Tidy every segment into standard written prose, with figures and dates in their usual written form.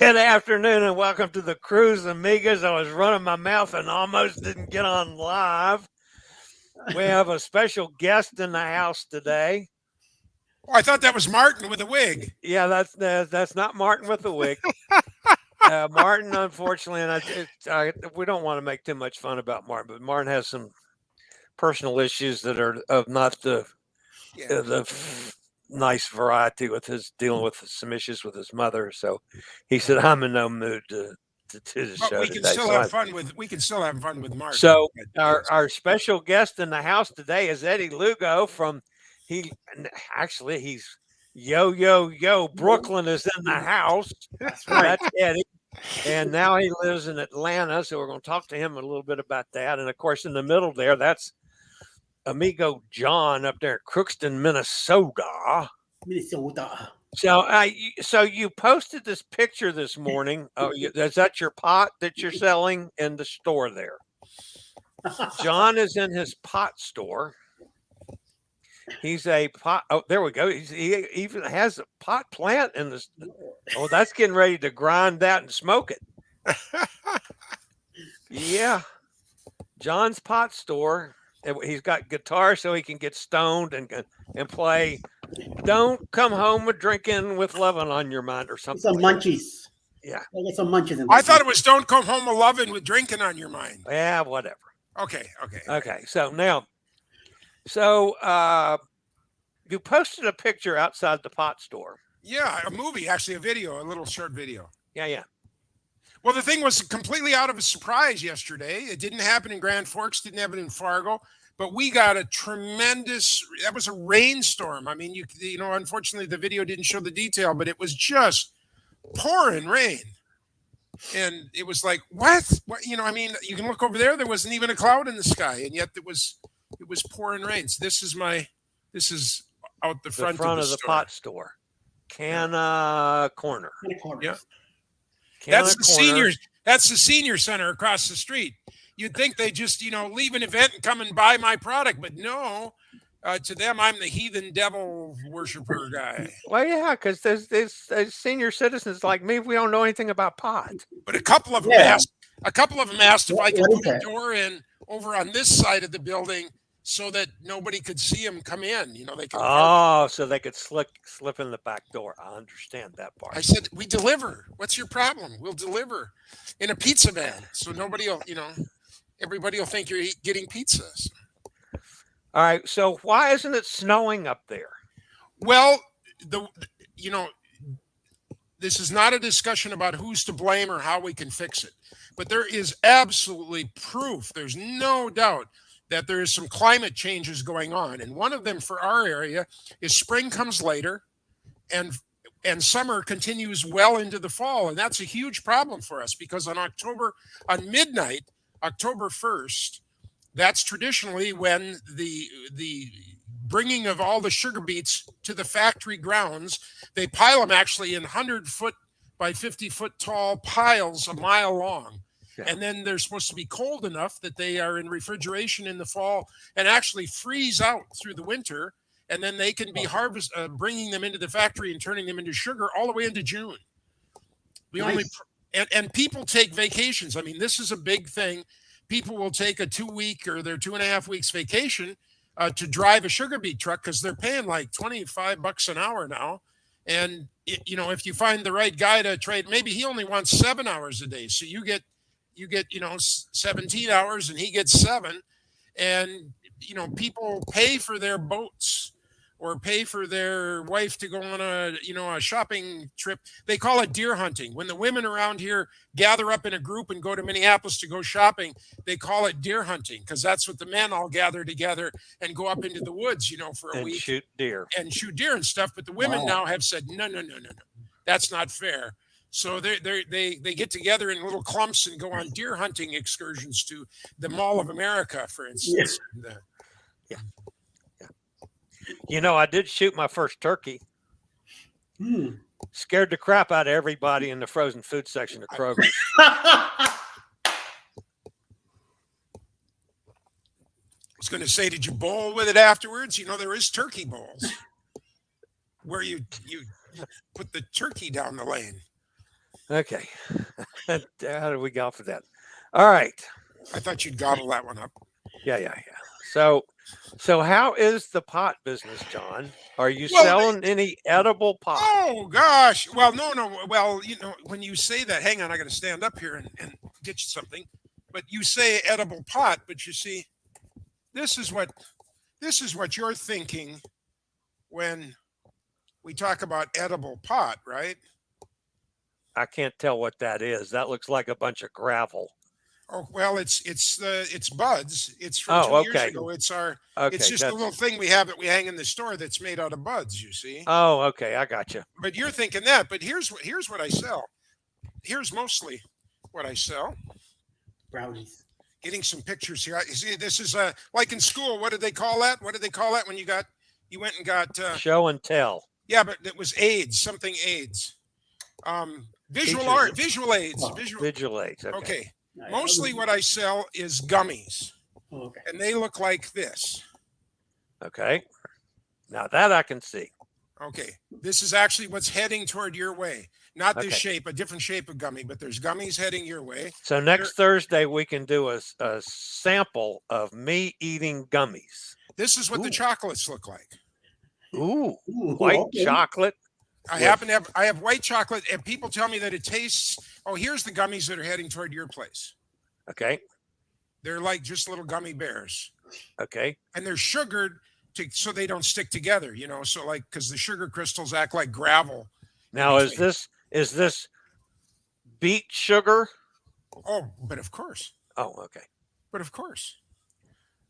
Good afternoon and welcome to the cruise, amigos. I was running my mouth and almost didn't get on live. We have a special guest in the house today. Oh, I thought that was Martin with a wig. Yeah, that's not Martin with the wig. Martin, unfortunately, and we don't want to make too much fun about Martin, but Martin has some personal issues that are of not the nice variety with his dealing with some issues with his mother. So he said, "I'm in no mood to do the show we can today." still have fun with Martin. So our special guest in the house today is Eddie Lugo from he's Brooklyn is in the house. That's right. That's Eddie. And now he lives in Atlanta. So we're going to talk to him a little bit about that. And of course, in the middle there, that's Amigo John up there at Crookston, Minnesota. So you posted this picture this morning. Oh, is that your pot that you're selling in the store there? John is in his pot store. He's a pot. Oh, there we go. He even has a pot plant in this. Oh, that's getting ready to grind that and smoke it. Yeah. John's pot store. He's got guitar so he can get stoned and play. Don't come home with drinking with loving on your mind or something. Some munchies. Yeah. I got some munchies in there. I thought it was don't come home a loving with drinking on your mind. Yeah, whatever. Okay. So now, you posted a picture outside the pot store. Yeah, a movie, actually, a little short video. Yeah. Well, the thing was completely out of a surprise yesterday. It didn't happen in Grand Forks, didn't happen in Fargo, but we got that was a rainstorm. I mean, you know, unfortunately the video didn't show the detail, but it was just pouring rain. And it was like, what? You know, I mean, you can look over there wasn't even a cloud in the sky, and yet it was pouring rain. So this is out the front of the pot store. Corner. Yeah. That's the senior center across the street. You'd think they just, leave an event and come and buy my product, but no. To them, I'm the heathen devil worshiper guy. Well, yeah, because there's senior citizens like me. We don't know anything about pot. But a couple of them asked if I could put a door in over on this side of the building so that nobody could see them come in. They could. So they could slip in the back door. I understand that part. I said, we deliver. What's your problem? We'll deliver in a pizza van, so nobody will. Everybody will think you're getting pizzas. All right. So why isn't it snowing up there? Well, this is not a discussion about who's to blame or how we can fix it, but there is absolutely proof. There's no doubt that there is some climate changes going on. And one of them for our area is spring comes later and summer continues well into the fall. And that's a huge problem for us because on midnight, October 1st, that's traditionally when the bringing of all the sugar beets to the factory grounds, they pile them actually in 100-foot by 50-foot tall piles a mile long. Yeah. And then they're supposed to be cold enough that they are in refrigeration in the fall and actually freeze out through the winter. And then they can be bringing them into the factory and turning them into sugar all the way into June. And people take vacations. I mean, this is a big thing. People will take a 2-week or their 2.5 weeks vacation to drive a sugar beet truck because they're paying like $25 an hour now. And, if you find the right guy to trade, maybe he only wants 7 hours a day. So you get 17 hours and he gets 7. And, people pay for their boats or pay for their wife to go on a shopping trip. They call it deer hunting. When the women around here gather up in a group and go to Minneapolis to go shopping, they call it deer hunting because that's what the men all gather together and go up into the woods, for a week. Shoot deer and stuff. But the women now have said, no, that's not fair. So they get together in little clumps and go on deer hunting excursions to the Mall of America, for instance. Yeah. I did shoot my first turkey. Scared the crap out of everybody in the frozen food section of Kroger. I was going to say, did you bowl with it afterwards? There is turkey bowls where you put the turkey down the lane. Okay. How did we go for that? All right. I thought you'd gobble that one up. Yeah. So how is the pot business, John? Are you Well, selling any edible pot? Oh gosh. Well, no. Well, when you say that, hang on, I got to stand up here and get you something. But you say edible pot, but you see, this is what you're thinking when we talk about edible pot, right? I can't tell what that is. That looks like a bunch of gravel. Oh well, it's buds. It's from 2 years ago. It's just a little thing we have that we hang in the store that's made out of buds. You see? Oh, okay, I got you. But you're thinking that. But here's what I sell. Here's mostly what I sell. Brownies. Getting some pictures here. You see, this is like in school. What did they call that? What did they call that when you went and got show and tell? Yeah, but it was aids. Something aids. Visual art. Visual aids. Oh, visual aids. Okay. Mostly what I sell is gummies. Oh, okay. And they look like this. Okay. Now that I can see. Okay. This is actually what's heading toward your way. Not this shape, a different shape of gummy, but there's gummies heading your way. So next Thursday, we can do a sample of me eating gummies. This is what the chocolates look like. Ooh, white chocolate. I have white chocolate, and people tell me that it tastes. Oh, here's the gummies that are heading toward your place. Okay. They're like just little gummy bears. Okay. And they're sugared so they don't stick together, so like, because the sugar crystals act like gravel. Now, is this beet sugar? Oh, but of course. Oh, okay. But of course.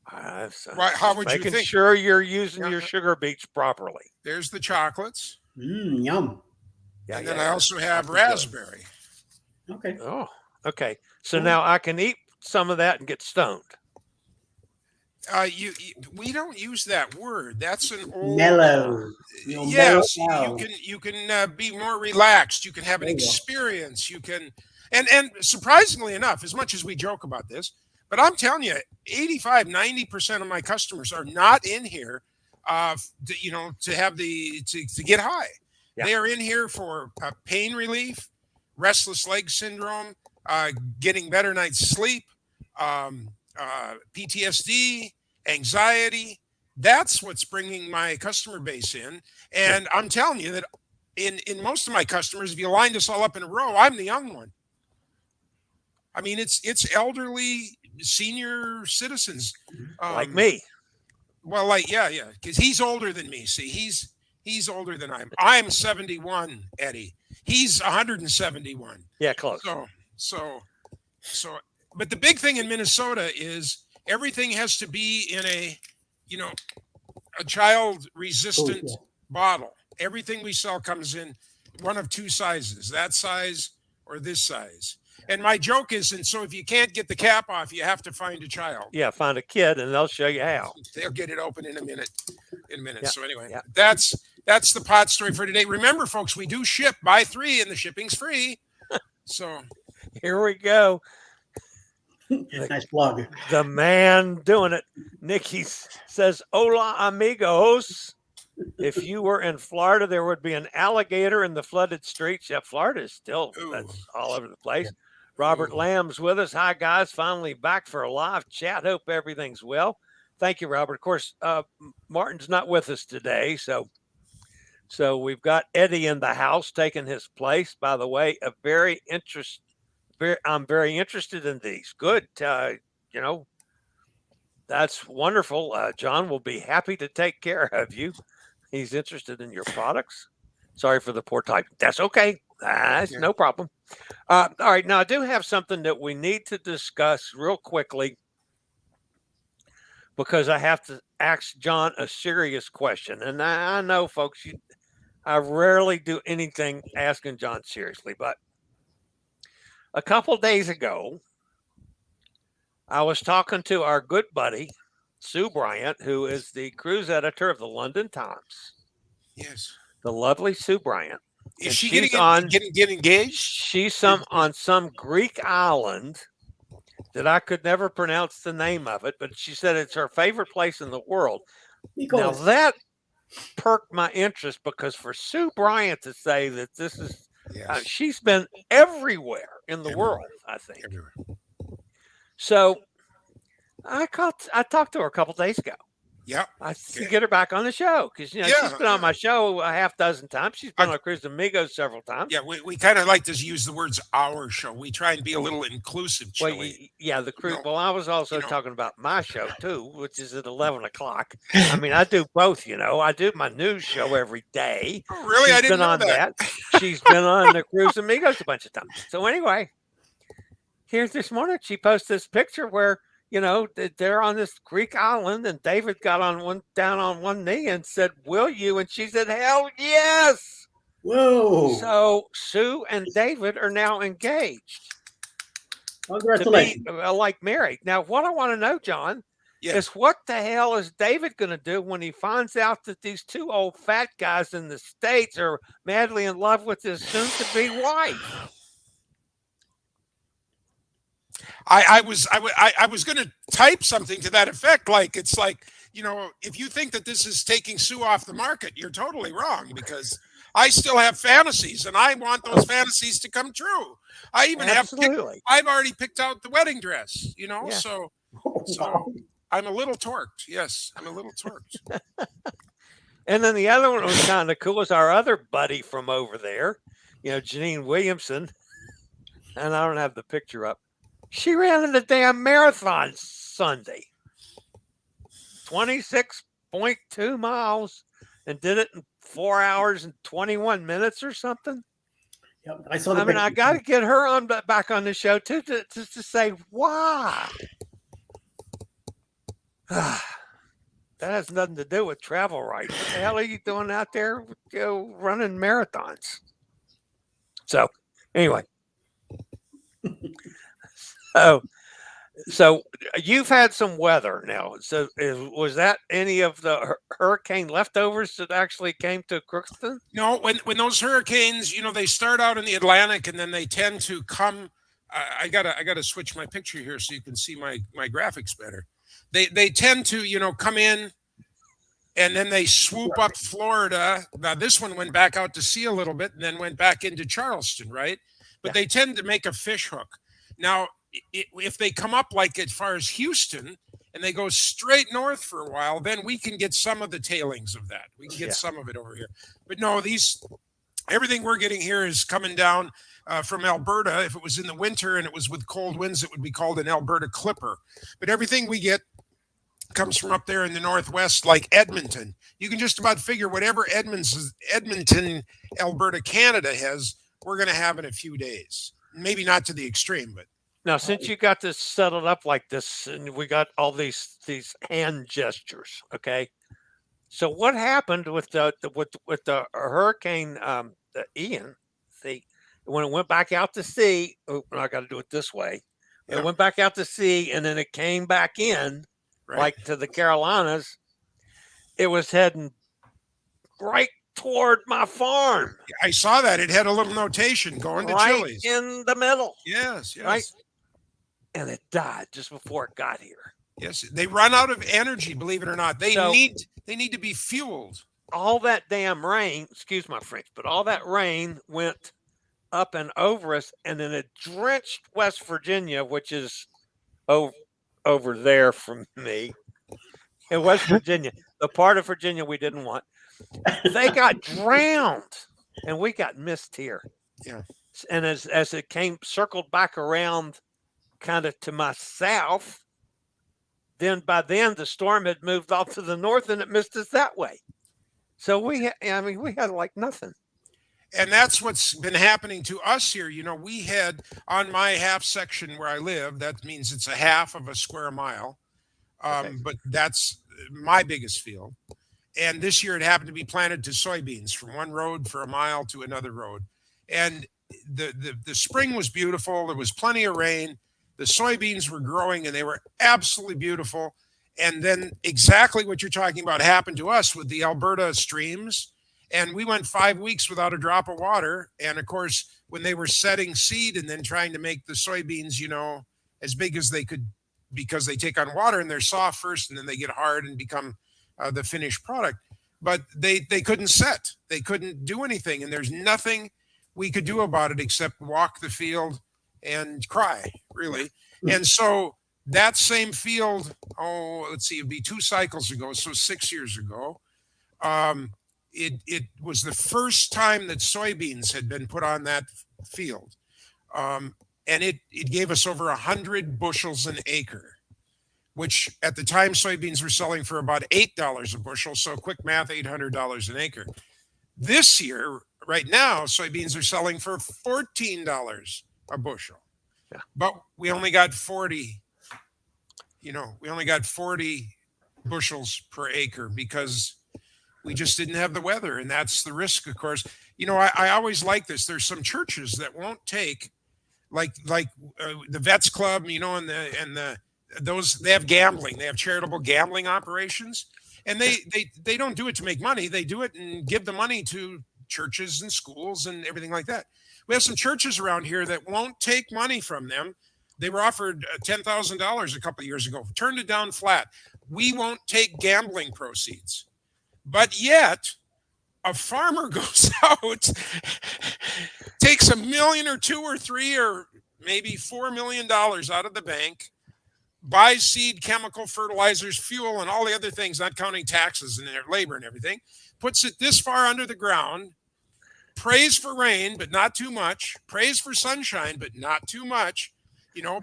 How would you think? Making sure you're using your sugar beets properly. There's the chocolates. Yum. Yeah, and then I also have raspberry. Okay. Oh, okay. So now I can eat some of that and get stoned. We don't use that word. That's an old mellow. Yes, you can be more relaxed. You can have an experience. You can, and surprisingly enough, as much as we joke about this, but I'm telling you, 85-90% of my customers are not in here, to have to get high. Yeah. They are in here for pain relief, restless leg syndrome, getting better night's sleep, PTSD, anxiety. That's what's bringing my customer base in. And I'm telling you that in most of my customers, if you lined us all up in a row, I'm the young one. I mean, it's elderly, senior citizens. Like me. Well, because he's older than me. See, he's older than I am. I'm 71, Eddie. He's 171. Yeah, close. So, but the big thing in Minnesota is everything has to be in a child-resistant bottle. Everything we sell comes in one of two sizes, that size or this size. And my joke is, and so if you can't get the cap off, you have to find a child. Yeah, find a kid, and they'll show you how. They'll get it open in a minute. Yeah. So anyway, that's the pot story for today. Remember, folks, we do ship, buy 3, and the shipping's free. So here we go. Nice plug. The man doing it. Nikki says, "Hola, amigos. If you were in Florida, there would be an alligator in the flooded streets." Yeah, Florida is still that's all over the place. Yeah. Robert Lamb's with us. Hi, guys. Finally back for a live chat. Hope everything's well. Thank you, Robert. Of course, Martin's not with us today, so we've got Eddie in the house taking his place. By the way, I'm very interested in these. Good. That's wonderful. John will be happy to take care of you. He's interested in your products. Sorry for the poor type. That's okay. That's no problem. All right. Now, I do have something that we need to discuss real quickly because I have to ask John a serious question. And I know, folks, I rarely do anything asking John seriously, but a couple days ago, I was talking to our good buddy, Sue Bryant, who is the cruise editor of the London Times. Yes. The lovely Sue Bryant. Is she getting engaged? She's on some Greek island that I could never pronounce the name of it, but she said it's her favorite place in the world. Now that perked my interest because for Sue Bryant to say that this is Yes. She's been everywhere in the world, I think. Everywhere. So I talked to her a couple days ago. Yep. I should get her back on the show because she's been on my show a half dozen times. She's been on Cruise Amigos several times. Yeah, we kind of like to use the words "our show." We try and be a little inclusive, Chillie. Well, the cruise. Well, I was also talking about my show too, which is at 11 o'clock. I mean, I do both. I do my news show every day. Oh, really? I didn't know that. She's been on the Cruise Amigos a bunch of times. So anyway, here's this morning. She posted this picture where they're on this Greek island, and David got down on one knee and said, "Will you?" And she said, "Hell yes!" Whoa! So Sue and David are now engaged. Congratulations! To be, like married. Now, what I want to know, John, is what the hell is David going to do when he finds out that these two old fat guys in the States are madly in love with his soon-to-be wife? I was going to type something to that effect. Like, it's like, if you think that this is taking Sue off the market, you're totally wrong, because I still have fantasies and I want those fantasies to come true. I even I've already picked out the wedding dress, so I'm a little torqued. Yes, I'm a little torqued. And then the other one was kind of cool is our other buddy from over there, Janine Williamson. And I don't have the picture up. She ran in the damn marathon Sunday. 26.2 miles and did it in 4 hours and 21 minutes or something. Yep, I saw the I got to get her back on the show too to say why. That has nothing to do with travel, right? What the hell are you doing out there running marathons? So anyway. So you've had some weather now. So was that any of the hurricane leftovers that actually came to Crookston? No, when those hurricanes, they start out in the Atlantic and then they tend to come. I gotta switch my picture here so you can see my graphics better. They tend to come in and then they swoop up Florida. Now this one went back out to sea a little bit and then went back into Charleston, right? But they tend to make a fish hook. Now, if they come up like as far as Houston and they go straight north for a while, then we can get some of the tailings of that. We can get some of it over here. But no, everything we're getting here is coming down from Alberta. If it was in the winter and it was with cold winds, it would be called an Alberta clipper. But everything we get comes from up there in the northwest, like Edmonton. You can just about figure whatever Edmonton, Alberta, Canada has, we're going to have in a few days. Maybe not to the extreme, but. Now, since you got this settled up like this, and we got all these hand gestures, okay. So what happened with the hurricane Ian? See, when it went back out to sea, I got to do it this way. It went back out to sea, and then it came back in, like to the Carolinas. It was heading right toward my farm. I saw that. It had a little notation going to Chillie's. In the middle. Yes. Right. And it died just before it got here. Yes, they run out of energy, believe it or not. They need to be fueled. All that damn rain, excuse my French, but all that rain went up and over us, and then it drenched West Virginia, which is over there from me. In West Virginia, the part of Virginia we didn't want. They got drowned, and we got missed here. Yeah. And as it circled back around kind of to my south, then by then the storm had moved off to the north and it missed us that way. So we had like nothing. And that's what's been happening to us here. We had on my half section where I live, that means it's a half of a square mile. But that's my biggest field. And this year it happened to be planted to soybeans from one road for a mile to another road. And the spring was beautiful. There was plenty of rain. The soybeans were growing and they were absolutely beautiful. And then exactly what you're talking about happened to us with the Alberta streams. And we went 5 weeks without a drop of water. And of course, when they were setting seed and then trying to make the soybeans, as big as they could, because they take on water and they're soft first and then they get hard and become the finished product. But they couldn't set. They couldn't do anything. And there's nothing we could do about it except walk the field and cry, really. And so that same field, let's see, it'd be 2 cycles ago, so 6 years ago, it was the first time that soybeans had been put on that field. And it gave us over 100 bushels an acre, which at the time soybeans were selling for about $8 a bushel. So quick math, $800 an acre. This year, right now, soybeans are selling for $14 a bushel. Yeah. But we only got 40, we only got 40 bushels per acre because we just didn't have the weather. And that's the risk, of course. I always like this. There's some churches that won't take, like the Vets Club, and those, they have gambling. They have charitable gambling operations. And they don't do it to make money. They do it and give the money to churches and schools and everything like that. We have some churches around here that won't take money from them. They were offered $10,000 a couple of years ago, turned it down flat. We won't take gambling proceeds. But yet, a farmer goes out, takes $1 million or $2 or $3 or maybe $4 million out of the bank, buys seed, chemical, fertilizers, fuel, and all the other things, not counting taxes and their labor and everything, puts it this far under the ground, prays for rain, but not too much, prays for sunshine, but not too much,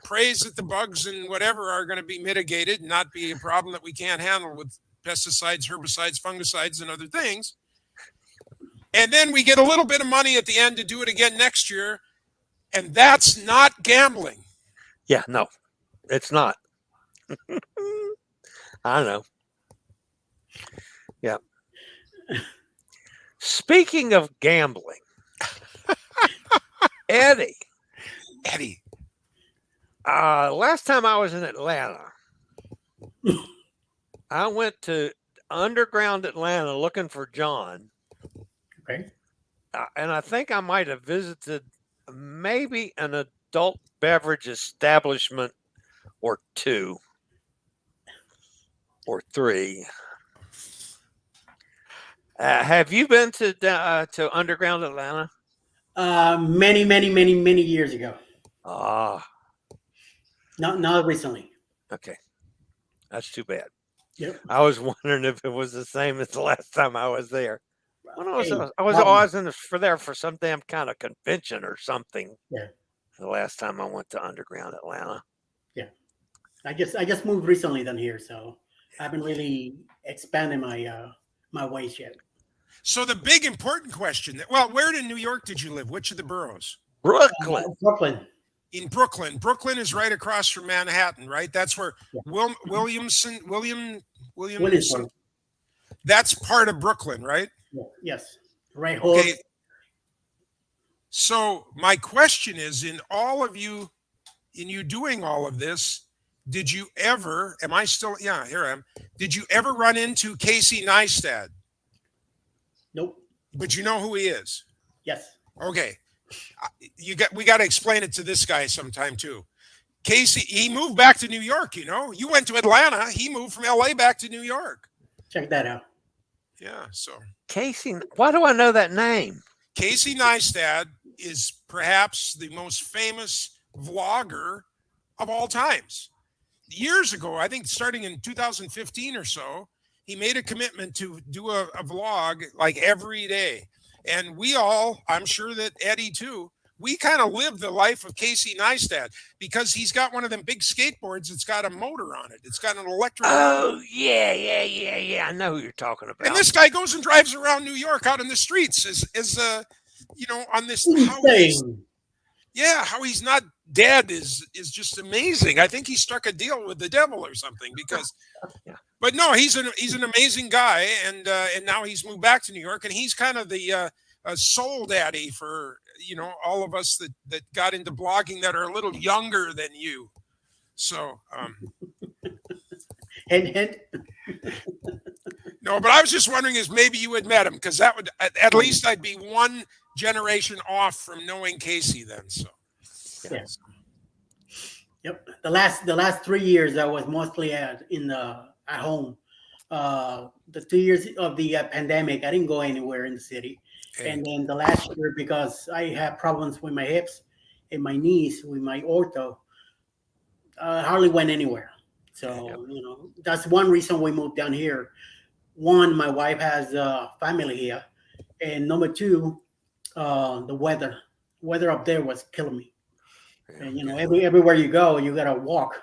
prays that the bugs and whatever are going to be mitigated and not be a problem that we can't handle with pesticides, herbicides, fungicides, and other things. And then we get a little bit of money at the end to do it again next year. And that's not gambling. Yeah, no, it's not. I know. Yeah. Speaking of gambling, Eddie. Last time I was in Atlanta, I went to underground Atlanta looking for John. Okay. And I think I might have visited maybe an adult beverage establishment or 2 or 3. Have you been to underground Atlanta? Many years ago. Not recently. Okay. That's too bad. Yep. I was wondering if it was the same as the last time I was there. When I was there for some damn kind of convention or something. Yeah. The last time I went to underground Atlanta. Yeah. I just moved recently than here, so I haven't really expanded my ways yet. So the big important question where in New York did you live? Which of the boroughs? Brooklyn. Brooklyn. In Brooklyn. Brooklyn is right across from Manhattan, right? That's where Williamson. That's part of Brooklyn, right? Yes. Right. Okay. So my question is, in you doing all of this, did you ever, here I am. Did you ever run into Casey Neistat? Nope. But you know who he is? Yes. Okay. We got to explain it to this guy sometime too. Casey, he moved back to New York, You went to Atlanta, he moved from LA back to New York. Check that out. Yeah, so Casey, why do I know that name? Casey Neistat is perhaps the most famous vlogger of all times. Years ago, I think starting in 2015 or so, he made a commitment to do a vlog like every day. And we all, I'm sure that Eddie too, we kind of live the life of Casey Neistat because he's got one of them big skateboards. It's got a motor on it. It's got an electric. Oh, yeah. I know who you're talking about. And this guy goes and drives around New York out in the streets on this. How he's not dead is just amazing. I think he struck a deal with the devil or something because, but no, he's an amazing guy. And now he's moved back to New York and he's kind of the soul daddy for, all of us that got into blogging that are a little younger than you. So, hint. No, but I was just wondering if maybe you had met him because that would, at least I'd be one generation off from knowing Casey then. So, yes. Yep. The last 3 years I was mostly at home. The 2 years of the pandemic, I didn't go anywhere in the city. Okay. And then the last year, because I have problems with my hips and my knees with my ortho, hardly went anywhere. So, that's one reason we moved down here. One, my wife has a family here. And number two, the weather up there was killing me. And everywhere you go, you gotta walk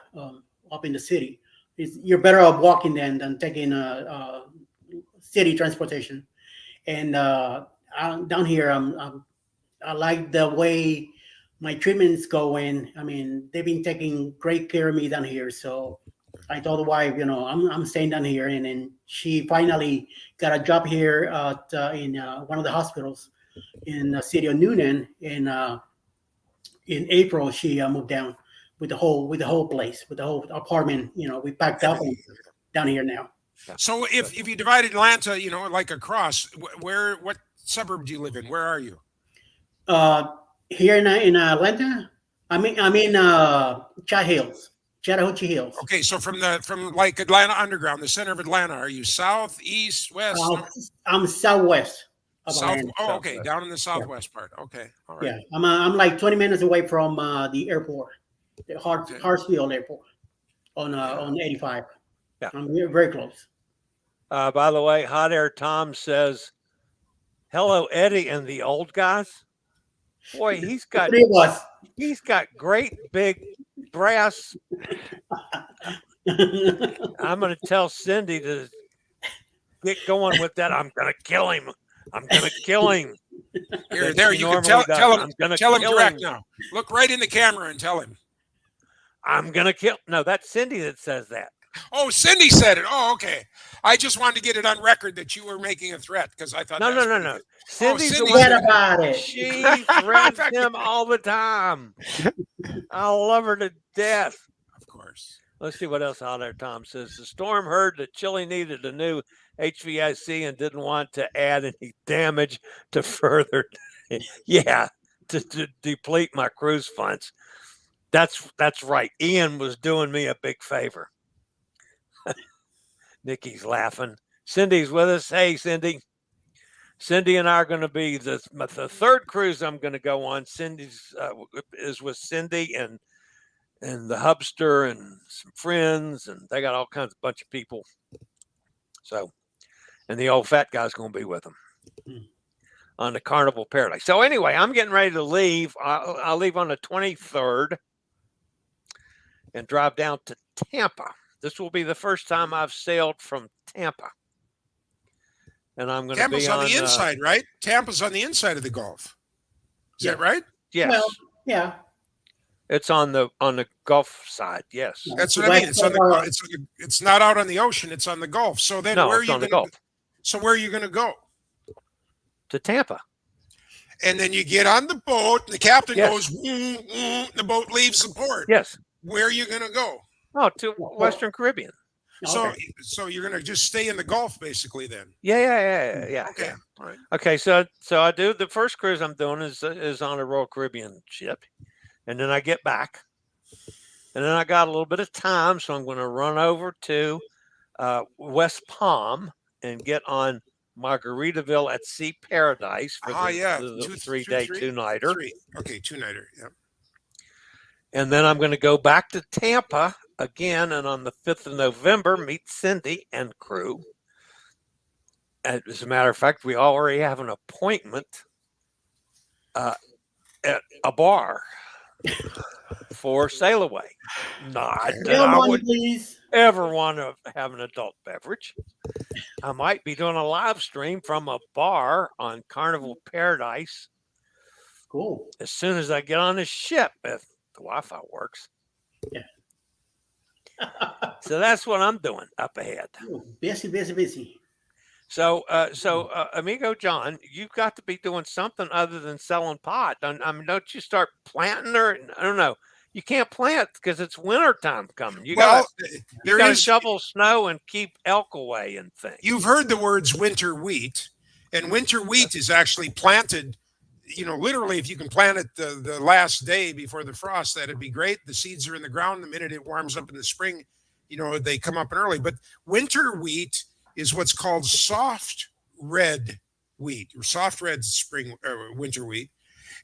up in the city. You're better off walking than taking a city transportation. And down here, I like the way my treatment's going. I mean, they've been taking great care of me down here. So I told the wife, I'm staying down here, and then she finally got a job here in one of the hospitals in the city of Noonan. And in April, she moved down with the whole place, with the whole apartment. We packed up and down here now. So if you divide Atlanta, like across, what suburb do you live in? Where are you? Here in Atlanta, I'm in Chattahoochee Hills. Okay, so from like Atlanta Underground, the center of Atlanta, are you south, east, west? I'm southwest of South. Atlanta. Oh, okay, down in the southwest part. Okay, all right. Yeah, I'm like 20 minutes away from the airport, the Hartsfield Airport on 85. Yeah, I'm very close. By the way, Hot Air Tom says, "Hello, Eddie and the old guys." Boy, he's got great big brass. I'm going to tell Cindy to get going with that. I'm going to kill him. Here, there, you can tell him direct now. Look right in the camera and tell him. I'm going to kill. No, that's Cindy that says that. Oh, Cindy said it. Oh, okay. I just wanted to get it on record that you were making a threat because I thought no. Cindy's the one about it. She threatens him all the time. I love her to death. Of course. Let's see what else out there. Tom says the storm heard that Chillie needed a new HVAC and didn't want to add any damage to further. to deplete my cruise funds. That's right. Ian was doing me a big favor. Nikki's laughing. Cindy's with us. Hey, Cindy. Cindy and I are going to be the third cruise I'm going to go on. Cindy's is with Cindy and the hubster and some friends, and they got all kinds of bunch of people. So, and the old fat guy's going to be with them on the Carnival Paradise. So anyway, I'm getting ready to leave. I'll leave on the 23rd and drive down to Tampa. This will be the first time I've sailed from Tampa. And I'm going to be on the inside, right? Tampa's on the inside of the Gulf. Is that right? Yes. Well, yeah. It's on the Gulf side. Yes. That's what I mean. It's on the it's not out on the ocean. It's on the Gulf. So then where are you going to? So where are you going to go? To Tampa. And then you get on the boat. The captain goes. The boat leaves the port. Yes. Where are you going to go? Oh, to Western Caribbean. So you're going to just stay in the Gulf basically then? Yeah. Okay. All right. Okay. So I do the first cruise I'm doing is on a Royal Caribbean ship, and then I get back, and then I got a little bit of time, so I'm going to run over to West Palm and get on Margaritaville at Sea Paradise for the 3-day, 2-nighter. Okay, 2-nighter. Yeah. And then I'm going to go back to Tampa again, and on the 5th of November, meet Cindy and crew. As a matter of fact, we already have an appointment at a bar for Sail Away. Not that I would ever want to have an adult beverage. I might be doing a live stream from a bar on Carnival Paradise. Cool. As soon as I get on the ship, if the Wi-Fi works. Yeah. So that's what I'm doing up ahead. Ooh, busy. So Amigo John, you've got to be doing something other than selling pot. I mean, don't you start planting or I don't know. You can't plant because it's winter time coming. You got to shovel snow and keep elk away and things. You've heard the words winter wheat, and winter wheat is actually planted. Literally, if you can plant it the last day before the frost, that'd be great. The seeds are in the ground. The minute it warms up in the spring, they come up early. But winter wheat is what's called soft red wheat, or soft red winter wheat.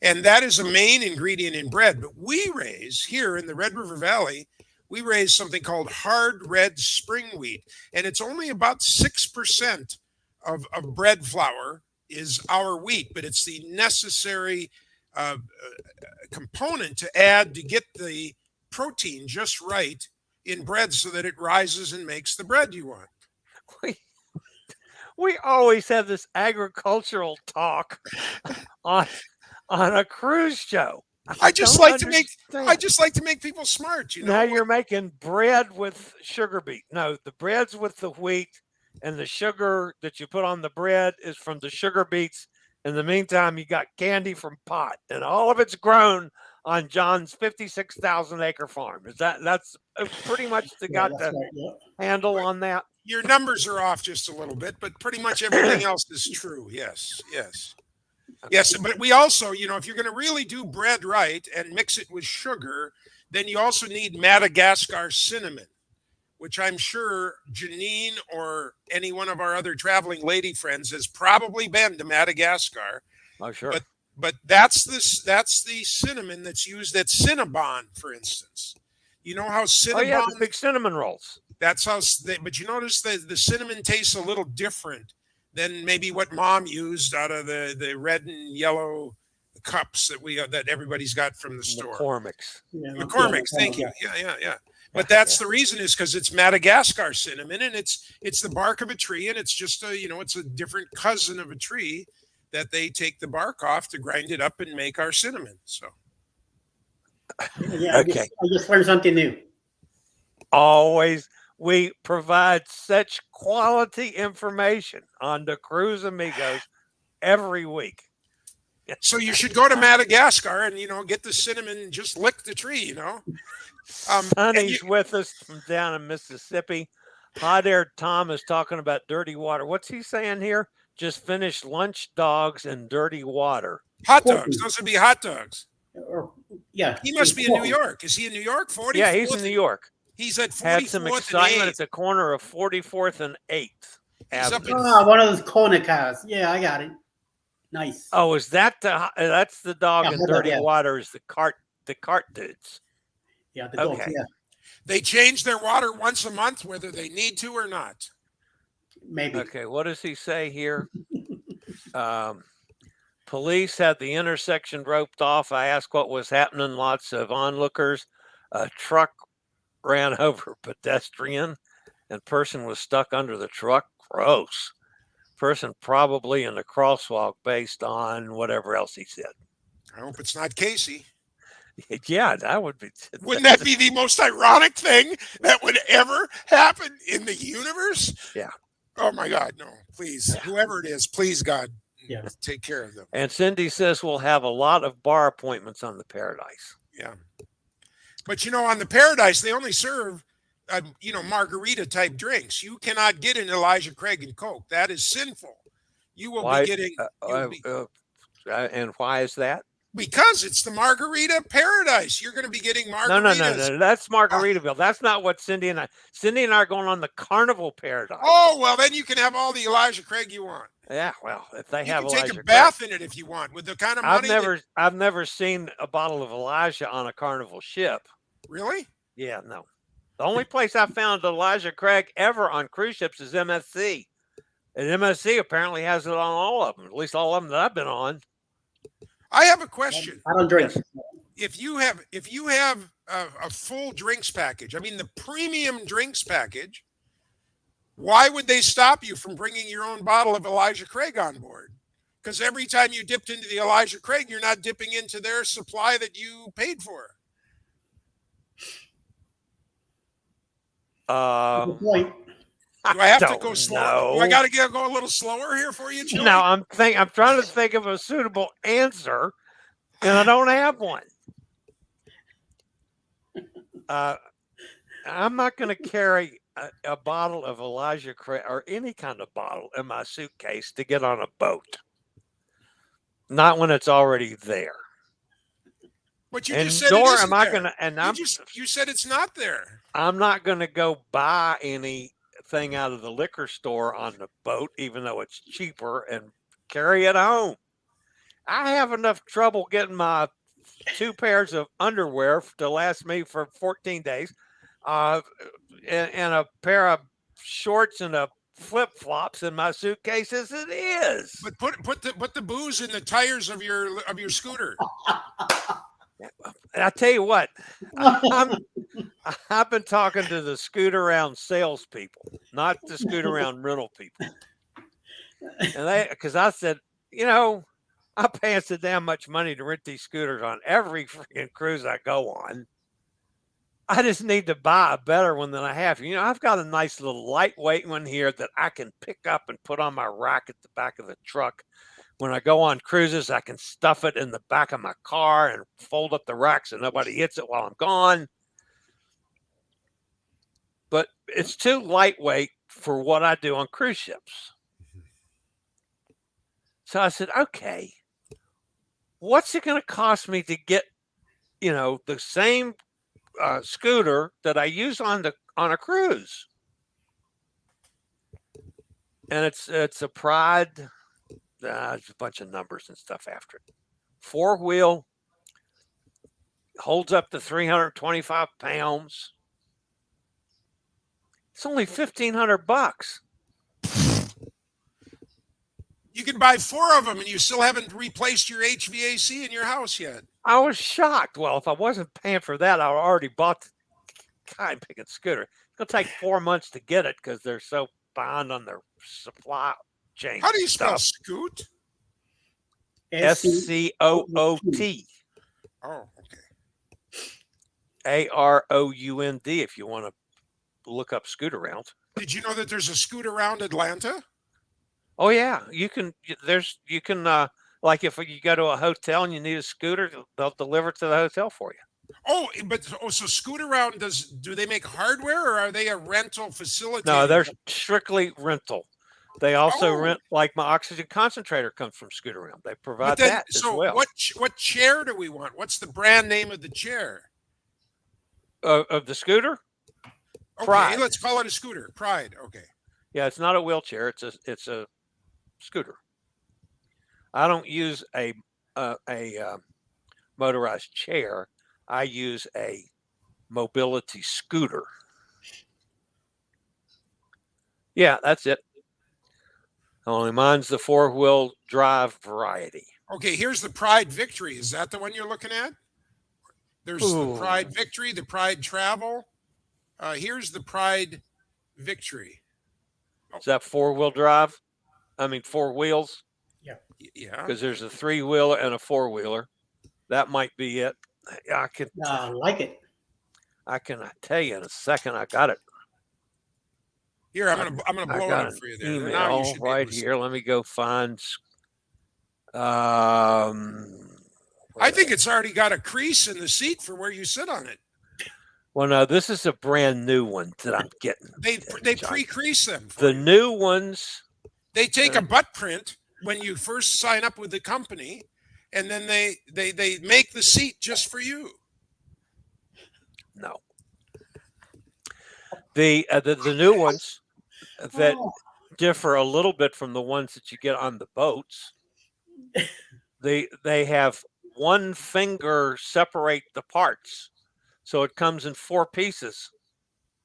And that is a main ingredient in bread. But we raise here in the Red River Valley, we raise something called hard red spring wheat. And it's only about 6% of bread flour is our wheat, but it's the necessary component to add to get the protein just right in bread so that it rises and makes the bread you want. We always have this agricultural talk on a cruise show. I just like to make people smart, you know. Now you're making bread with sugar beet. No, the bread's with the wheat, and the sugar that you put on the bread is from the sugar beets. In the meantime, you got candy from pot, and all of it's grown on John's 56,000 acre farm. That's pretty much got the handle on that? Your numbers are off just a little bit, but pretty much everything else is true. Yes. Yes, but we also, you know, if you're going to really do bread right and mix it with sugar, then you also need Madagascar cinnamon, which I'm sure Janine or any one of our other traveling lady friends has probably been to Madagascar. Oh, sure. But that's the cinnamon that's used at Cinnabon, for instance. You know how Cinnabon? Oh, yeah, the big cinnamon rolls. That's how. But you notice the cinnamon tastes a little different than maybe what Mom used out of the red and yellow cups that everybody's got from the store. McCormick's. Yeah, McCormick's. Thank you. Yeah. But that's the reason is because it's Madagascar cinnamon, and it's the bark of a tree, and it's just it's a different cousin of a tree that they take the bark off to grind it up and make our cinnamon. So. Yeah, okay. I just learned something new. Always. We provide such quality information on the Cruise Amigos every week. So you should go to Madagascar and, get the cinnamon and just lick the tree, Sonny's with us from down in Mississippi. Hot Air Tom is talking about dirty water. What's he saying here? Just finished lunch dogs and dirty water. Hot dogs. Those would be hot dogs. Yeah. He must be in New York. Is he in New York? 40? Yeah, he's in New York. He's at 44th Had some excitement and at the corner of 44th and 8th. One of those Kona cars. Yeah, I got it. Nice. Oh, is that that's the dog in dirty water? Is the cart dudes? Yeah, the dogs. Okay. Yeah. They change their water once a month, whether they need to or not. Maybe. Okay, what does he say here? Police had the intersection roped off. I asked what was happening. Lots of onlookers. A truck ran over a pedestrian, and person was stuck under the truck. Gross. Person probably in the crosswalk based on whatever else he said. I hope it's not Casey. Yeah, that would be. Wouldn't that be the most ironic thing that would ever happen in the universe? Yeah. Oh my God, no! Please, whoever it is, please God, take care of them. And Cindy says we'll have a lot of bar appointments on the Paradise. Yeah, but on the Paradise they only serve, margarita type drinks. You cannot get an Elijah Craig and Coke. That is sinful. You will be getting. And why is that? Because it's the Margarita Paradise. You're going to be getting margaritas. No. That's Margaritaville. That's not what Cindy and I are going on the Carnival Paradise. Oh, well, then you can have all the Elijah Craig you want. Yeah, well, if they have Elijah, Elijah take a bath Craig. in it if you want with the kind of money. I've never seen a bottle of Elijah on a Carnival ship. Really? Yeah, no. The only place I found Elijah Craig ever on cruise ships is MSC. And MSC apparently has it on all of them, at least all of them that I've been on. I have a question. I don't drink. If you have a full drinks package, I mean the premium drinks package, why would they stop you from bringing your own bottle of Elijah Craig on board? Because every time you dipped into the Elijah Craig, you're not dipping into their supply that you paid for. Good point. Do I have to go slower? Do I got to go a little slower here for you, Chillie? No, I'm trying to think of a suitable answer, and I don't have one. I'm not going to carry a bottle of Elijah Craig or any kind of bottle in my suitcase to get on a boat. Not when it's already there. But you just said it isn't there. You said it's not there. I'm not going to go buy anything out of the liquor store on the boat, even though it's cheaper and carry it home. I have enough trouble getting my 2 pairs of underwear to last me for 14 days, and a pair of shorts and a flip-flops in my suitcase as it is. But put the booze in the tires of your scooter. I tell you what, I've been talking to the Scootaround salespeople, not the Scootaround rental people, and because I said, I'm paying so damn much money to rent these scooters on every freaking cruise I go on. I just need to buy a better one than I have. I've got a nice little lightweight one here that I can pick up and put on my rack at the back of the truck. When I go on cruises, I can stuff it in the back of my car and fold up the rack so nobody hits it while I'm gone. But it's too lightweight for what I do on cruise ships. So I said, okay, what's it going to cost me to get, the same scooter that I use on a cruise? And it's a Pride. There's a bunch of numbers and stuff after it. 4-wheel, holds up to 325 pounds. It's only $1,500. You can buy 4 of them, and you still haven't replaced your HVAC in your house yet. I was shocked. Well, if I wasn't paying for that, I already bought the kind picking scooter. It's going to take 4 months to get it because they're so behind on their supply chain. How do you spell scoot? SCOOT. Oh, okay. AROUND if you want to look up Scootaround. Did you know that there's a Scootaround Atlanta? Oh yeah, you can like if you go to a hotel and you need a scooter, they'll deliver it to the hotel for you. So Scootaround do they make hardware, or are they a rental facility? No, they're strictly rental. They also rent, like my oxygen concentrator comes from Scootaround. They provide that as well. What chair do we want? What's the brand name of the chair? Of the scooter? Okay, Pride. let's call it a scooter. Pride. Okay. Yeah, it's not a wheelchair. It's a scooter. I don't use a motorized chair. I use a mobility scooter. Yeah, that's it. Only mine's the 4-wheel drive variety. Okay, here's the Pride Victory. Is that the one you're looking at? There's the Pride Victory, the Pride Travel. Here's the Pride Victory. Is that 4-wheel drive? I mean, 4 wheels? Yeah. Because there's a 3-wheeler and a 4-wheeler. That might be it. I like it. I can tell you in a second. I got it. Here, I'm gonna blow it up for you there. Email right here. Let me go find. I think it's already got a crease in the seat for where you sit on it. Well, no, this is a brand new one that I'm getting. They pre-crease them. The new ones. They take a butt print when you first sign up with the company, and then they make the seat just for you. No. The new ones that differ a little bit from the ones that you get on the boats. They have one finger separate the parts, so it comes in 4 pieces.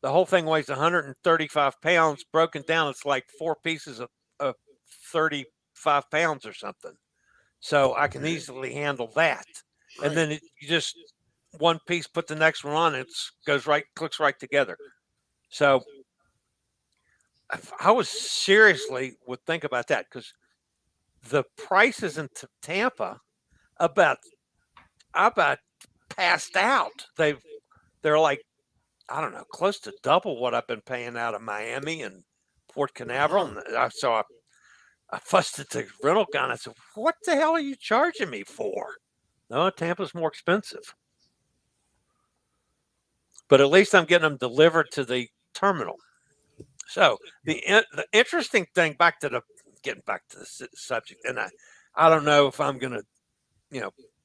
The whole thing weighs 135 pounds. Broken down, it's like 4 pieces of 35 pounds or something. So I can easily handle that. Right. And then you just one piece, put the next one on, it clicks right together. So I was seriously would think about that, because the prices in Tampa about passed out. They're like, I don't know, close to double what I've been paying out of Miami and Port Canaveral. And so I fussed at the rental guy and I said, what the hell are you charging me for? No, Tampa's more expensive. But at least I'm getting them delivered to the terminal. So the interesting thing, getting back to the subject, and I don't know if I'm going to,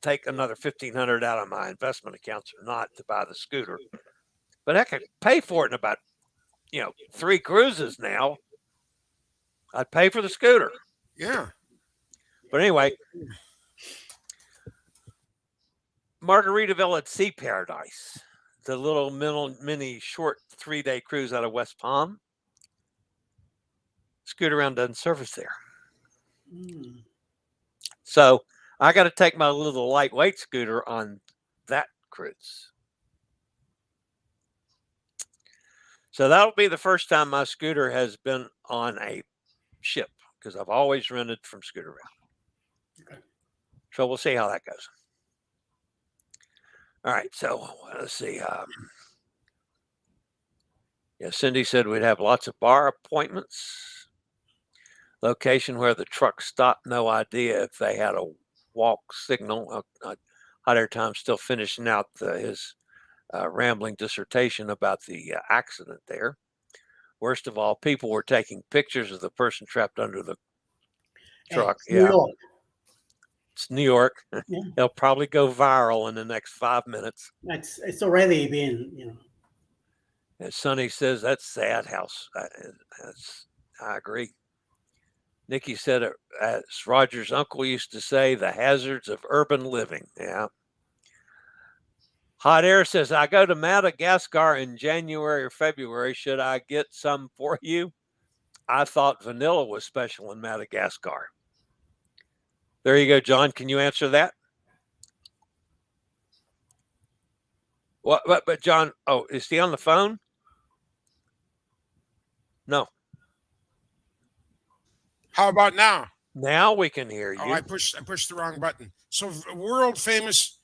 take another $1,500 out of my investment accounts or not to buy the scooter, but I could pay for it in about, 3 cruises now. I'd pay for the scooter. Yeah. But anyway, Margaritaville at Sea Paradise, the little mini short 3-day cruise out of West Palm. Scoot around doesn't service there. So I got to take my little lightweight scooter on that cruise. So that'll be the first time my scooter has been on a ship, because I've always rented from Scooter Route. Okay. So we'll see how that goes. All right, so let's see. Yeah, Cindy said we'd have lots of bar appointments. Location where the truck stopped, no idea if they had a walk signal. Hot Air Time's still finishing out his rambling dissertation about the accident there. Worst of all, people were taking pictures of the person trapped under the truck. New York. It's New York. Yeah. It'll probably go viral in the next 5 minutes. It's already been, And Sonny says that's sad house. I agree. Nikki said, as Roger's uncle used to say, the hazards of urban living. Yeah. Hot Air says, I go to Madagascar in January or February. Should I get some for you? I thought vanilla was special in Madagascar. There you go, John. Can you answer that? What? But John, oh, is he on the phone? No. How about now? Now we can hear you. Oh, I pushed the wrong button. So world famous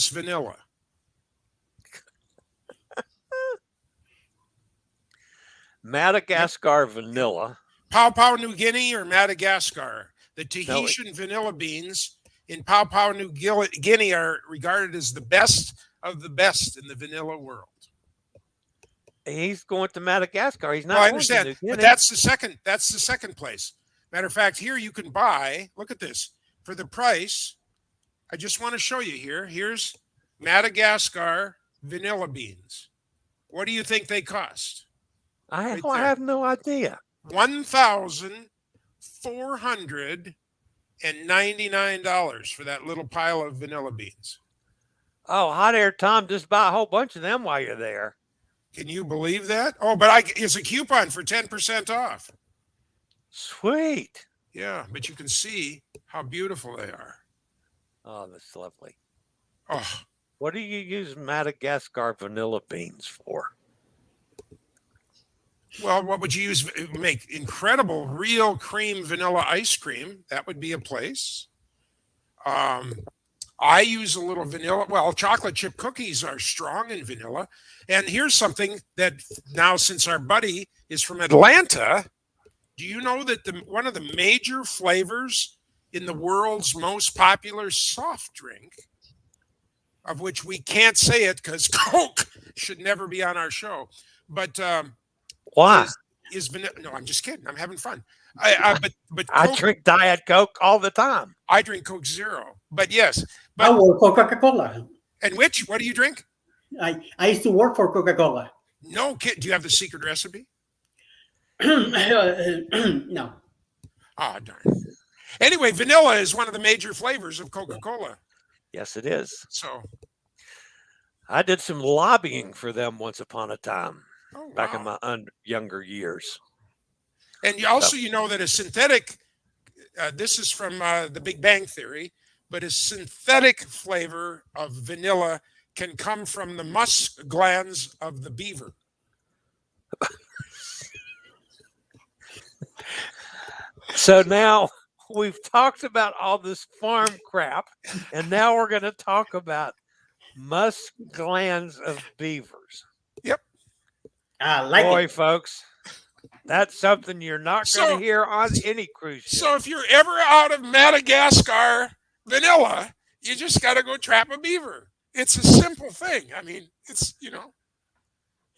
vanilla. Madagascar vanilla. Papua New Guinea or Madagascar? The Tahitian vanilla beans in Papua New Guinea are regarded as the best of the best in the vanilla world. He's going to Madagascar. He's not. No, I understand, going to New Guinea. but that's the second. That's the second place. Matter of fact, here you can buy. Look at this for the price. I just want to show you here. Here's Madagascar vanilla beans. What do you think they cost? I have no idea. $1,499 for that little pile of vanilla beans. Oh, Hot Air Tom, just buy a whole bunch of them while you're there. Can you believe that? Oh, but it's a coupon for 10% off. Sweet. Yeah, but you can see how beautiful they are. Oh, that's lovely. Oh, what do you use Madagascar vanilla beans for? well, what would you use? Make incredible real cream vanilla ice cream. That would be a place. I use a little vanilla. Well, chocolate chip cookies are strong in vanilla. And here's something that now, since our buddy is from Atlanta, do you know that one of the major flavors in the world's most popular soft drink, of which we can't say it because Coke should never be on our show, but why is vanilla? No, I'm just kidding. I'm having fun. But Coke, I drink Diet Coke all the time. I drink Coke Zero. But yes, I work for Coca-Cola. And which? What do you drink? I used to work for Coca-Cola. No kid. Do you have the secret recipe? No. Ah, darn. Anyway, vanilla is one of the major flavors of Coca-Cola. Yes, it is. So I did some lobbying for them once upon a time, back in wow. my younger years. And you also, you know that a synthetic, this is from the Big Bang Theory, but a synthetic flavor of vanilla can come from the musk glands of the beaver. So now we've talked about all this farm crap, and now we're going to talk about musk glands of beavers. Yep. Boy, folks, that's something you're not going to hear on any cruise ship. So if you're ever out of Madagascar vanilla, you just got to go trap a beaver. It's a simple thing. I mean, it's,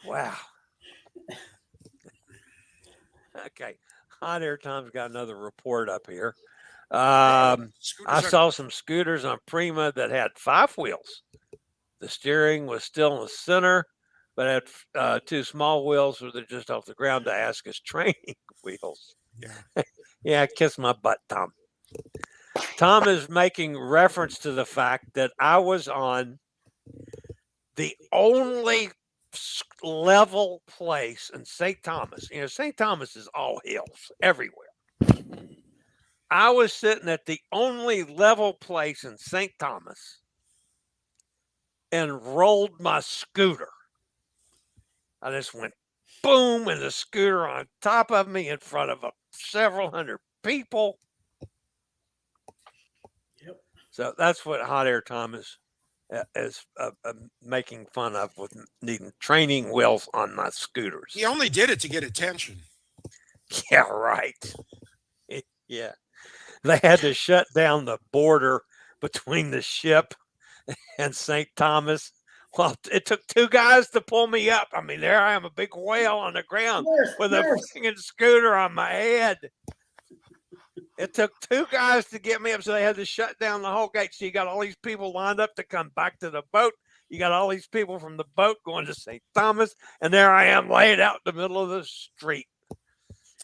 Wow. Okay. Hot Air Time's got another report up here. I saw some scooters on Prima that had 5 wheels. The steering was still in the center, but had 2 small wheels that are just off the ground to ask as training wheels. Yeah. Yeah, kiss my butt, Tom. Tom is making reference to the fact that I was on the only level place in St. Thomas. You know, St. Thomas is all hills everywhere. I was sitting at the only level place in St. Thomas and rolled my scooter. I just went boom, and the scooter on top of me in front of several hundred people. Yep. So that's what Hot Air Tom is making fun of, with needing training wheels on my scooters. He only did it to get attention. Yeah, right. Yeah. They had to shut down the border between the ship and St. Thomas. Well, it took two guys to pull me up. I mean, there I am, a big whale on the ground with a freaking scooter on my head. It took two guys to get me up, so they had to shut down the whole gate. So you got all these people lined up to come back to the boat. You got all these people from the boat going to St. Thomas, and there I am laid out in the middle of the street.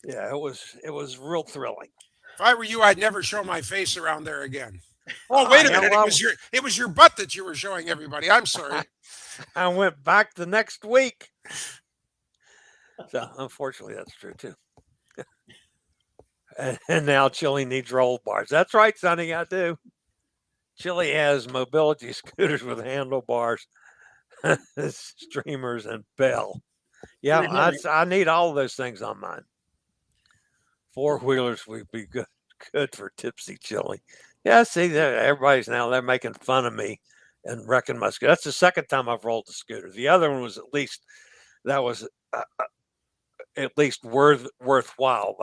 Yeah, it was real thrilling. If I were you, I'd never show my face around there again. Oh, wait a minute! It was your butt that you were showing everybody. I'm sorry. I went back the next week. So unfortunately, that's true too. And now Chillie needs roll bars. That's right, Sonny, I do. Chillie has mobility scooters with handlebars, streamers, and bell. Yeah, I need all those things on mine. Four-wheelers would be good for tipsy Chillie. Yeah, see, everybody's now, they're making fun of me and wrecking my scooter. That's the second time I've rolled the scooter. The other one was at least worthwhile.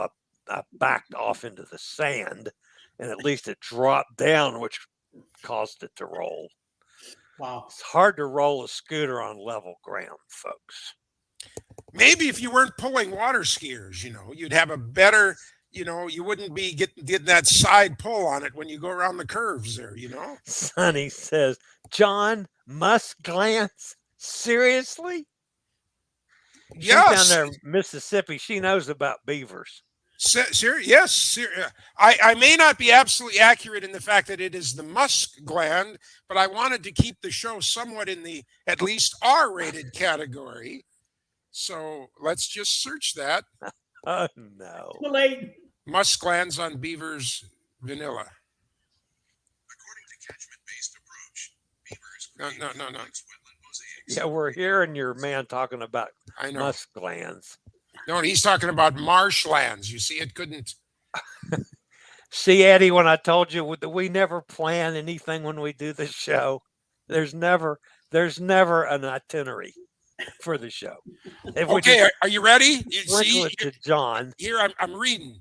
I backed off into the sand, and at least it dropped down, which caused it to roll. Wow. It's hard to roll a scooter on level ground, folks. Maybe if you weren't pulling water skiers, you'd have a better, you wouldn't be getting that side pull on it when you go around the curves there, Sonny says, John Musk glance? Seriously? Yes. She's down there in Mississippi. She knows about beavers. Yes. I may not be absolutely accurate in the fact that it is the musk gland, but I wanted to keep the show somewhat in the at least R-rated category. So let's just search that. Oh, no. Too late. Musk glands on beavers vanilla. According to catchment-based approach, beavers No. Yeah, we're hearing your man talking about musk glands. No, he's talking about marshlands. You see, it couldn't. See, Eddie, when I told you that we never plan anything when we do the show, there's never an itinerary for the show. Okay, are you ready? See, to John. Here I'm reading.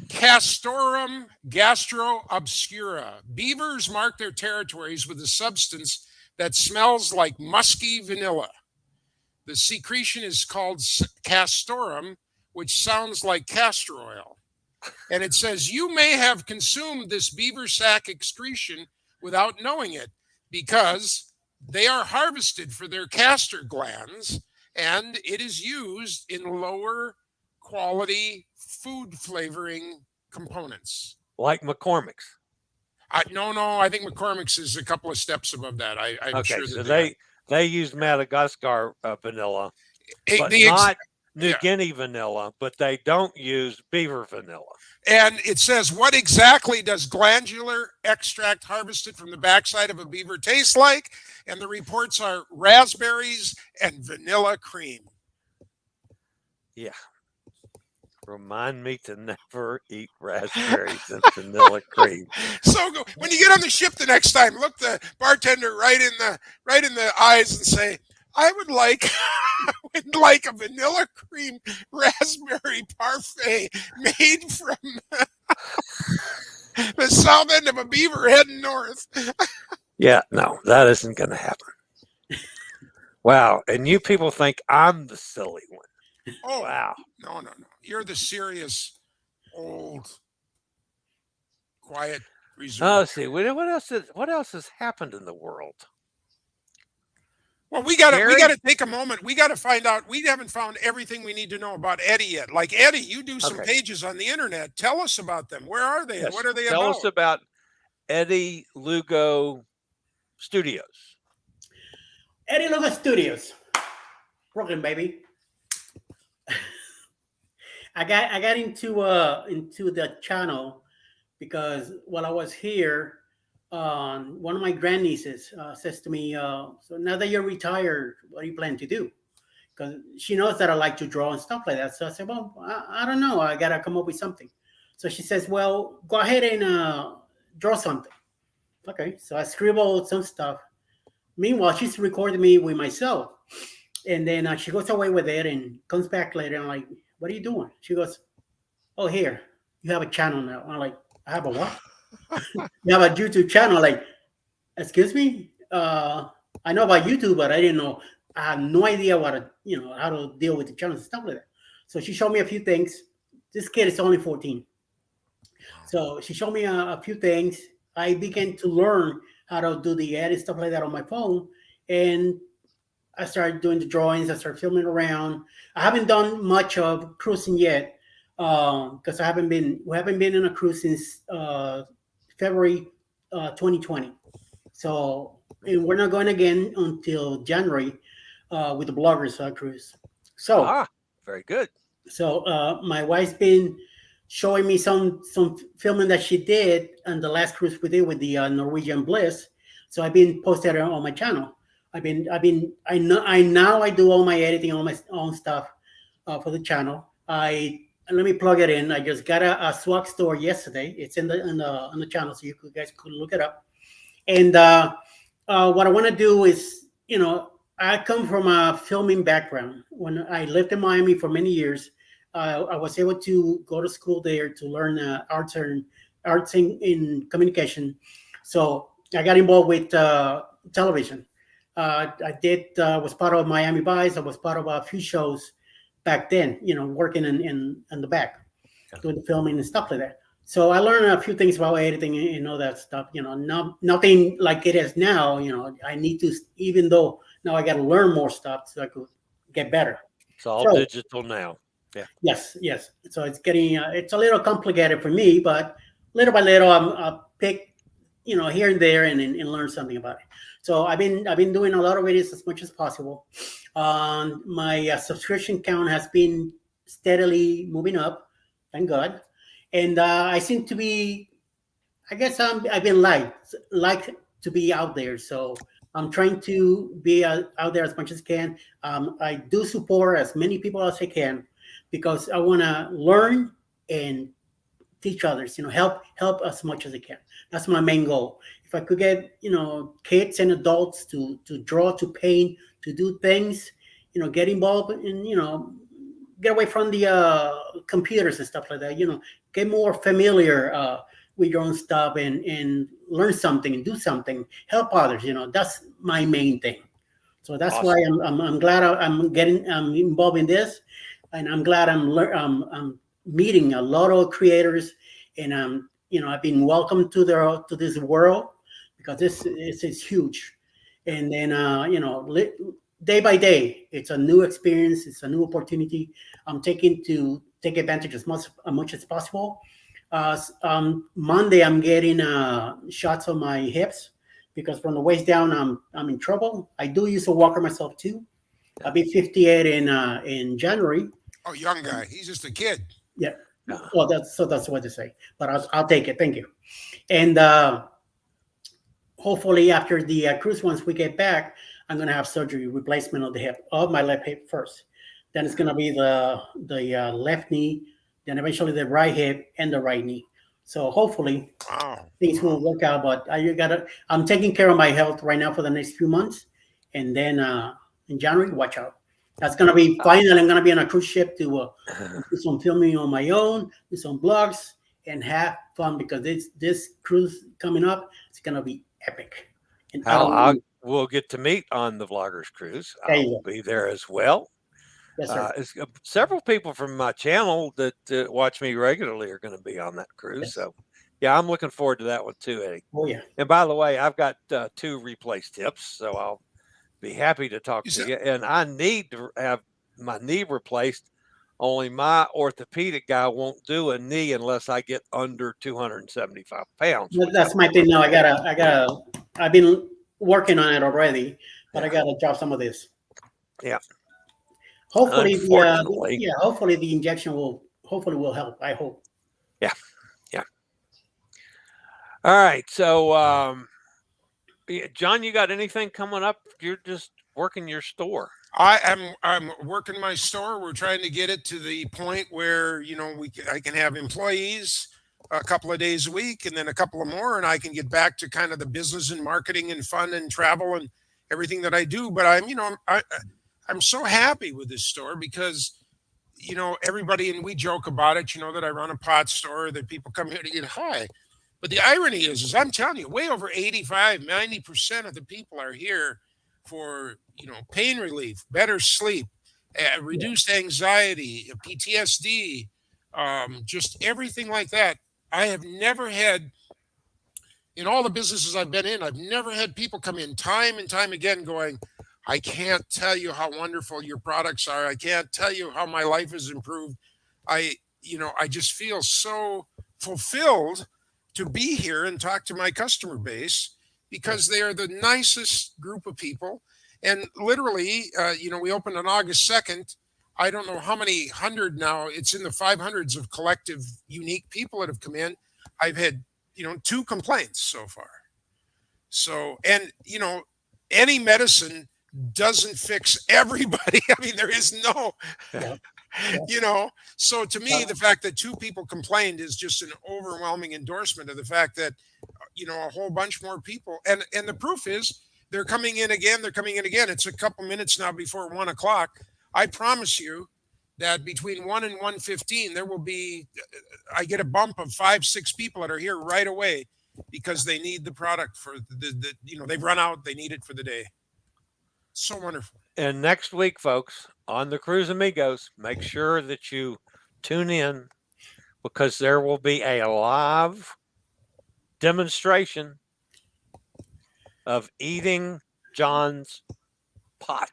Castorum gastroobscura. Beavers mark their territories with a substance that smells like musky vanilla. The secretion is called castorum, which sounds like castor oil. And it says you may have consumed this beaver sac excretion without knowing it, because they are harvested for their castor glands, and it is used in lower quality food flavoring components. Like McCormick's. No, I think McCormick's is a couple of steps above that. I'm sure so that they use Madagascar vanilla, but not New Guinea vanilla, but they don't use beaver vanilla. And it says, what exactly does glandular extract harvested from the backside of a beaver taste like? And the reports are raspberries and vanilla cream. Yeah. Remind me to never eat raspberries and vanilla cream. So when you get on the ship the next time, look the bartender right in the eyes and say, I would like a vanilla cream raspberry parfait made from the south end of a beaver heading north. Yeah, no, that isn't going to happen. Wow, and you people think I'm the silly one. Oh, wow. No. You're the serious, old, quiet, reserved. Oh, let's see. What else has happened in the world? Well, we gotta Gary? take a moment. We gotta find out. We haven't found everything we need to know about Eddie yet. Like Eddie, you do some Okay. pages on the internet. Tell us about them. Where are they and Yes. what are they Tell about? us about Eddie Lugo Studios. Eddie Lugo Studios, Brooklyn, baby. I got into the channel because while I was here, one of my grandnieces says to me, "So now that you're retired, what do you plan to do?" Because she knows that I like to draw and stuff like that. So I said, "Well, I don't know. I gotta come up with something." So she says, "Well, go ahead and draw something." Okay, so I scribbled some stuff. Meanwhile, she's recording me with myself. And then she goes away with it and comes back later. I'm like, "What are you doing?" She goes, "Oh, here, you have a channel now." I'm like, "I have a what?" "You have a YouTube channel." Like, excuse me? I know about YouTube, but I didn't know. I had no idea how to deal with the channels and stuff like that. So she showed me a few things. This kid is only 14. So she showed me a few things. I began to learn how to do the edit stuff like that on my phone. And I started doing the drawings. I started filming around. I haven't done much of cruising yet because we haven't been in a cruise since February 2020. So, and we're not going again until January with the bloggers cruise. So, Very good. so my wife's been showing me some filming that she did on the last cruise we did with the Norwegian Bliss. So I've been posting it on my channel. I now do all my editing, all my own stuff for the channel. Let me plug it in. I just got a swag store yesterday. It's on the channel, so you guys could look it up. And what I want to do is, I come from a filming background. When I lived in Miami for many years, I was able to go to school there to learn arts in communication. So I got involved with television. I was part of Miami Vice. I was part of a few shows back then, working in the back, doing the filming and stuff like that. So I learned a few things about editing and all that stuff. Nothing like it is now. I need to, even though now I got to learn more stuff so I could get better. It's all digital now. Yeah. Yes. So it's getting it's a little complicated for me, but little by little I'll pick here and there and learn something about it. So I've been doing a lot of videos as much as possible. My subscription count has been steadily moving up, thank God. And I seem to be, I guess I've been liked to be out there. So I'm trying to be out there as much as I can. I do support as many people as I can because I want to learn and teach others, help as much as I can. That's my main goal. If I could get, kids and adults to draw, to paint, to do things, get involved and, get away from the computers and stuff like that, get more familiar with your own stuff and learn something and do something, help others, that's my main thing. So that's Awesome. why I'm glad I'm involved in this, and I'm glad I'm meeting a lot of creators, and I've been welcomed to this world because this is huge. And then day by day, it's a new experience, it's a new opportunity. I'm taking to take advantage as much as possible. Monday, I'm getting shots of my hips because from the waist down, I'm in trouble. I do use a walker myself too. I'll be 58 in January. Oh, young guy. He's just a kid. Yeah. Well, that's what they say. But I'll take it. Thank you. And hopefully after the cruise, once we get back, I'm gonna have surgery, replacement of my left hip first. Then it's gonna be the left knee, then eventually the right hip and the right knee. So hopefully things will work out. But I'm taking care of my health right now for the next few months, and then in January, watch out. That's gonna be finally. I'm gonna be on a cruise ship to do some filming on my own, do some vlogs, and have fun because this cruise coming up, it's gonna be epic. And we'll get to meet on the Vloggers Cruise. I'll be there as well. Yes, sir. Several people from my channel that watch me regularly are going to be on that cruise. Yes. So, yeah, I'm looking forward to that one too, Eddie. Oh, yeah. And by the way, I've got 2 replace tips, so be happy to talk Is to that- you. And I need to have my knee replaced. Only my orthopedic guy won't do a knee unless I get under 275 pounds. That's my thing now. I've been working on it already, but I Yeah. gotta drop some of this. Yeah. Hopefully, Unfortunately. hopefully the injection will help. I hope. Yeah. Yeah. All right. So, yeah, John, you got anything coming up? You're just working your store. I'm working my store. We're trying to get it to the point where, you know, I can have employees a couple of days a week and then a couple of more, and I can get back to kind of the business and marketing and fun and travel and everything that I do. But I'm so happy with this store because, you know, everybody, and we joke about it, you know, that I run a pot store, that people come here to get high. But the irony is I'm telling you, way over 85-90% of the people are here for, you know, pain relief, better sleep, reduced anxiety, PTSD, just everything like that. I have never had, in all the businesses I've been in, I've never had people come in time and time again going, I can't tell you how wonderful your products are. I can't tell you how my life has improved. I just feel so fulfilled to be here and talk to my customer base because they are the nicest group of people. And literally, we opened on August 2nd. I don't know how many hundred now. It's in the 500s of collective unique people that have come in. I've had, 2 complaints so far. So, and, any medicine doesn't fix everybody. I mean, there is no, so to me, the fact that 2 people complained is just an overwhelming endorsement of the fact that, a whole bunch more people. And the proof is they're coming in again. It's a couple minutes now before 1 o'clock. I promise you that between 1 and 1:15, there will be, I get a bump of 5-6 people that are here right away because they need the product for they've run out. They need it for the day. So wonderful. And next week, folks, on the Cruise Amigos, make sure that you tune in because there will be a live demonstration of eating John's pot.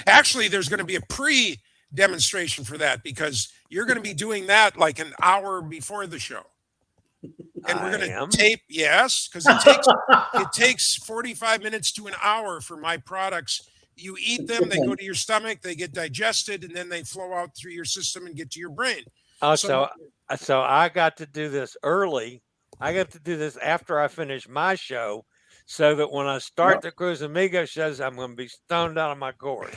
Actually, there's going to be a pre-demonstration for that because you're going to be doing that like an hour before the show. And we're going to tape, yes, because it takes 45 minutes to an hour for my products. You eat them, they go to your stomach, they get digested, and then they flow out through your system and get to your brain. So I got to do this early. I got to do this after I finish my show, so that when I start the Cruise Amigo shows, I'm going to be stoned out of my gourd.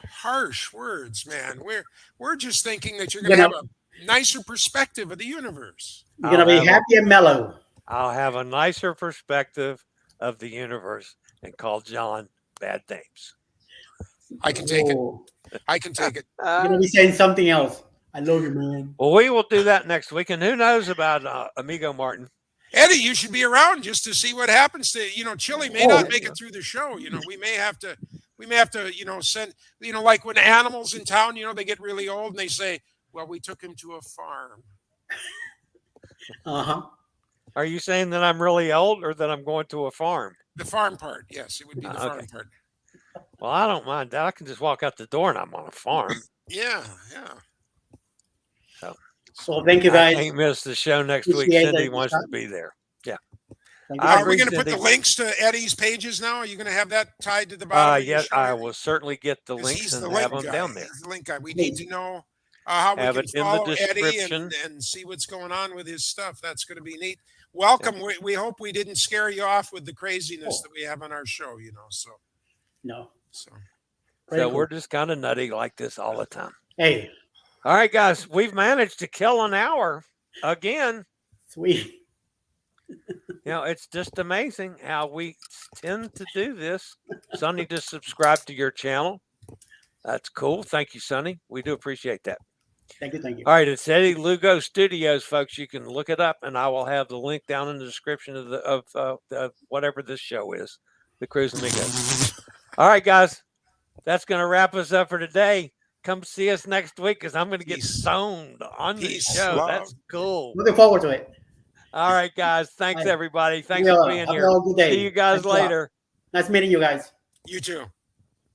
Harsh words, man. We're just thinking that you're going to have a nicer perspective of the universe. You're going to be happy and mellow. I'll have a nicer perspective of the universe and call John bad names. I can take it. I can take it. You're going to be saying something else. I love you, man. Well, we will do that next week. And who knows about Amigo Martin? Eddie, you should be around just to see what happens to, Chillie may not make it through the show. We may have to, send, like when animals in town, they get really old and they say, well, we took him to a farm. Uh-huh. Are you saying that I'm really old or that I'm going to a farm? The farm part. Yes, it would be the farm part. Well, I don't mind that. I can just walk out the door and I'm on a farm. Yeah. So thank you, guys. I can't miss the show next week. Cindy wants to be there. Yeah. Are we going to put the links to Eddie's pages now? Are you going to have that tied to the bottom? Yes, I will certainly get the links and have them down there. He's the link guy. We need to know how we have can it in follow the Eddie description and see what's going on with his stuff. That's going to be neat. Welcome. Yeah. We hope we didn't scare you off with the craziness that we have on our show, So no. So we're just kind of nutty like this all the time. Hey. All right, guys, we've managed to kill an hour again. Sweet. It's just amazing how we tend to do this. Sonny just subscribed to your channel. That's cool. Thank you, Sonny. We do appreciate that. Thank you. All right, it's Eddie Lugo Studios, folks. You can look it up, and I will have the link down in the description of whatever this show is, the Cruise Amigos. All right, guys, that's going to wrap us up for today. Come see us next week because I'm going to get stoned on this show. Love. That's cool. Looking forward to it. All right, guys. Thanks, everybody. Thanks for being here. Have a good day. See you guys later. Nice meeting you guys. You too.